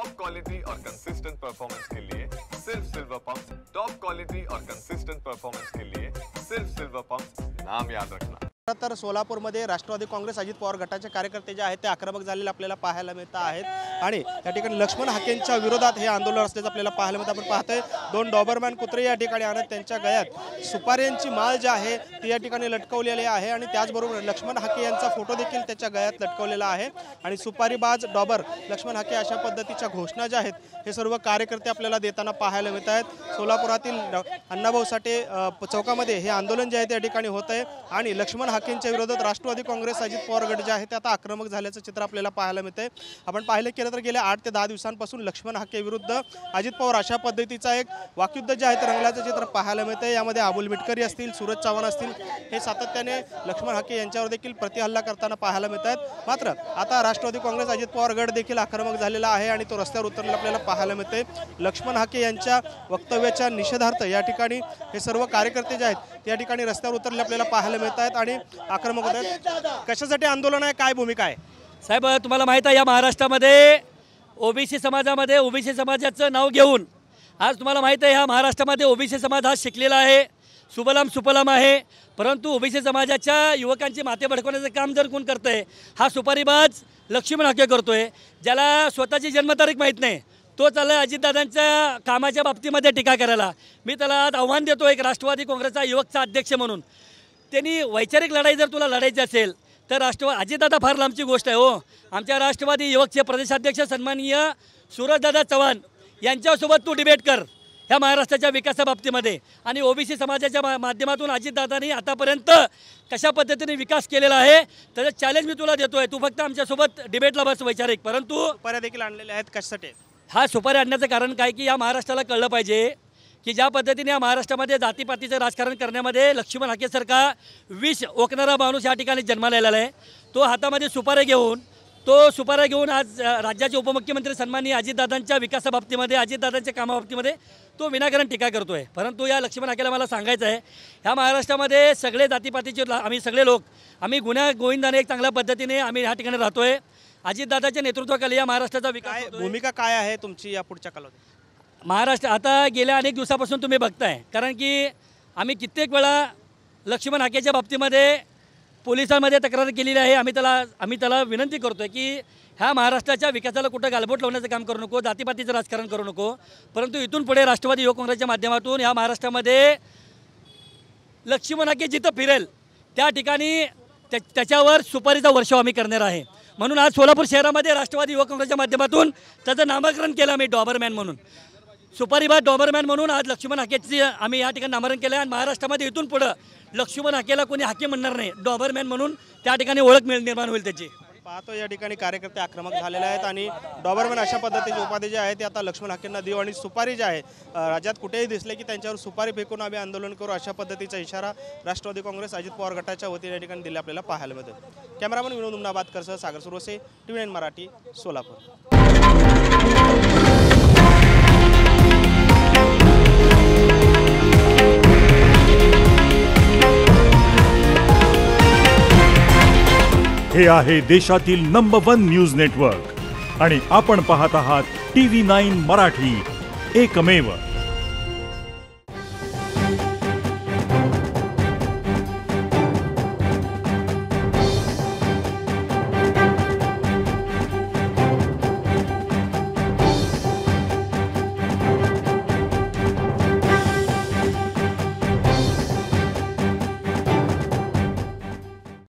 Top quality और consistent performance के लिए सिर्फ सिल्वर पंप। टॉप क्वालिटी और कंसिस्टेंट परफॉर्मेंस के लिए सिर्फ सिल्वर पंप, नाम याद रखना। तर सोलापूरमध्ये राष्ट्रवादी काँग्रेस अजित पवार गटाचे कार्यकर्ते जे आहेत ते आक्रमक झालेले आपल्याला पाहायला मिळत आहेत आणि या ठिकाणी लक्ष्मण हाकेंच्या विरोधात हे आंदोलन असल्याचं आपल्याला पाहायला मिळतं। आपण पाहतोय दोन डॉबरमॅन कुत्रे या ठिकाणी आणत त्यांच्या गळ्यात सुपाऱ्यांची माळ जी आहे ती या ठिकाणी लटकवलेली आहे आणि त्याचबरोबर लक्ष्मण हाके यांचा फोटो देखील त्याच्या गळ्यात लटकवलेला आहे आणि सुपारीबाज डॉबर लक्ष्मण हाके अशा पद्धतीच्या घोषणा ज्या आहेत हे सर्व कार्यकर्ते आपल्याला देताना पाहायला मिळत आहेत। सोलापुरातील अण्णाभाऊ साठे चौकामध्ये हे आंदोलन जे आहे त्या ठिकाणी होत आहे आणि लक्ष्मण हाकेंच्या विरोधात राष्ट्रवादी काँग्रेस अजित पवार गट जे आहे ते आता आक्रमक झाल्याचं चित्र आपल्याला पाहायला मिळतंय। आपण पाहिलं केलं तर गेल्या 8 ते 10 दिवसांपासून लक्ष्मण हाके विरुद्ध अजित पवार अशा पद्धतीचा एक वाकयुद्ध जे आहे ते रंगल्याचं चित्र पाहायला मिळतंय। यामध्ये अबुल मिटकरी असतील, सूरज चव्हाण असतील, हे सातत्याने लक्ष्मण हाके यांच्यावर देखील प्रतिहल्ला करताना पाहायला मिळत आहेत। मात्र आता राष्ट्रवादी काँग्रेस अजित पवार गट देखील आक्रमक झालेला आहे आणि तो रस्त्यावर उतरलेला आपल्याला पाहायला मिळतंय। लक्ष्मण हाके यांच्या वक्तव्याच्या निषेधार्थ या ठिकाणी हे सर्व कार्यकर्ते जे आहेत त्या ठिकाणी रस्त्यावर उतरले आपल्याला पाहायला मिळत आहेत आणि आक्रमक होत आहेत। कशासाठी आंदोलन आहे, काय भूमिका आहे साहेब? तुम्हाला माहिती आहे या महाराष्ट्रामध्ये ओबीसी समाजामध्ये ओबीसी समाजाचं नाव घेऊन आज तुम्हाला माहिती आहे ह्या महाराष्ट्रामध्ये ओबीसी समाज हा शिकलेला आहे, सुबलाम सुफलाम आहे, परंतु ओबीसी समाजाच्या युवकांची माथे भडकवण्याचं काम जर कोण करतंय हा सुपारीबाज लक्ष्मण हाके करतोय, ज्याला स्वतःची जन्मतारीख माहीत नाही, तो चालला अजितदादांच्या कामाच्या बाबतीमध्ये टीका करायला। मी त्याला आज आव्हान देतो एक राष्ट्रवादी काँग्रेसचा युवकचा अध्यक्ष म्हणून, त्यांनी वैचारिक लढाई जर तुला लढायची असेल तर अजितदादा फार लांबची गोष्ट आहे हो। आमच्या राष्ट्रवादी युवकचे प्रदेशाध्यक्ष सन्माननीय सूरजदादा चव्हाण यांच्यासोबत तू डिबेट कर ह्या महाराष्ट्राच्या विकासाबाबतीमध्ये आणि ओबीसी समाजाच्या माध्यमातून अजितदादांनी आतापर्यंत कशा पद्धतीने विकास केलेला आहे त्याचं चॅलेंज मी तुला देतोय। तू फक्त आमच्यासोबत डिबेटला बस वैचारिक, परंतु सुपाऱ्या देखील आणलेल्या आहेत कशासाठी? हा सुपारी आणण्याचं कारण काय की या महाराष्ट्राला कळलं पाहिजे की ज्या पद्धतीने या महाराष्ट्रामध्ये जातीपातीचं राजकारण करण्यामध्ये लक्ष्मण हाकेसारखा विष ओकणारा माणूस या ठिकाणी जन्माला आलेला आहे। तो हातामध्ये सुपाऱ्या घेऊन आज राज्याचे उपमुख्यमंत्री सन्माननीय अजितदादांच्या विकासाबाबतीमध्ये अजितदादांच्या कामाबाबतीमध्ये तो विनाकारण टीका करतोय। परंतु या लक्ष्मण हाकेला मला सांगायचं आहे ह्या महाराष्ट्रामध्ये सगळे जातीपातीचे आम्ही सगळे लोक आम्ही गुन्हा गोविंदाने एक चांगल्या पद्धतीने आम्ही ह्या ठिकाणी राहतोय। अजितदादाच्या नेतृत्वाखाली या महाराष्ट्राचा विकास भूमिका काय आहे तुमची या पुढच्या कालावधीत? महाराष्ट्र आता गेल्या अनेक दिवसापासून तुम्ही बघताय, कारण की आम्ही कित्येक वेळा लक्ष्मण हाकेच्या बाबतीमध्ये पोलिसांमध्ये तक्रार केलेली आहे। आम्ही त्याला विनंती करतोय की ह्या महाराष्ट्राच्या विकासाला कुठं गालबोट लावण्याचं काम करू नको, जातीपातीचं राजकारण करू नको, परंतु इथून पुढे राष्ट्रवादी युवक काँग्रेसच्या माध्यमातून ह्या महाराष्ट्रामध्ये लक्ष्मण हाके जिथं फिरेल त्या ठिकाणी त्याच्यावर सुपारीचा वर्षाव आम्ही करणार आहे। म्हणून आज सोलापूर शहरामध्ये राष्ट्रवादी युवक काँग्रेसच्या माध्यमातून त्याचं नामकरण केलं आम्ही डॉबरमॅन म्हणून, सुपारीबाज डॉबरमॅन म्हणून आज लक्ष्मण हाकेची आम्ही या ठिकाणी नामकरण केलं आहे आणि महाराष्ट्रामध्ये इथून पुढं लक्ष्मण हाकेला कोणी हाके म्हणणार नाही, डॉबरमॅन म्हणून त्या ठिकाणी ओळख निर्माण होईल त्याची। पाहतो या ठिकाणी कार्यकर्ते आक्रमक झालेले आहेत आणि डॉबरमॅन अशा पद्धतीचे उपाधी जे आहे ते आता लक्ष्मण हाकेंना देऊ आणि सुपारी जे आहे राज्यात कुठेही दिसले की त्यांच्यावर सुपारी फेकून आम्ही आंदोलन करू अशा पद्धतीचा इशारा राष्ट्रवादी काँग्रेस अजित पवार गटाच्या वतीने या ठिकाणी दिले आपल्याला पाहायला मिळतं। कॅमेरामन विनोद उमनाबादकरसह सागर सुरवसे, TV9 मराठी, सोलापूर। हे आहे देशातील नंबर 1 न्यूज नेटवर्क आणि आपण पाहत आहात TV9 मराठी, एकमेव।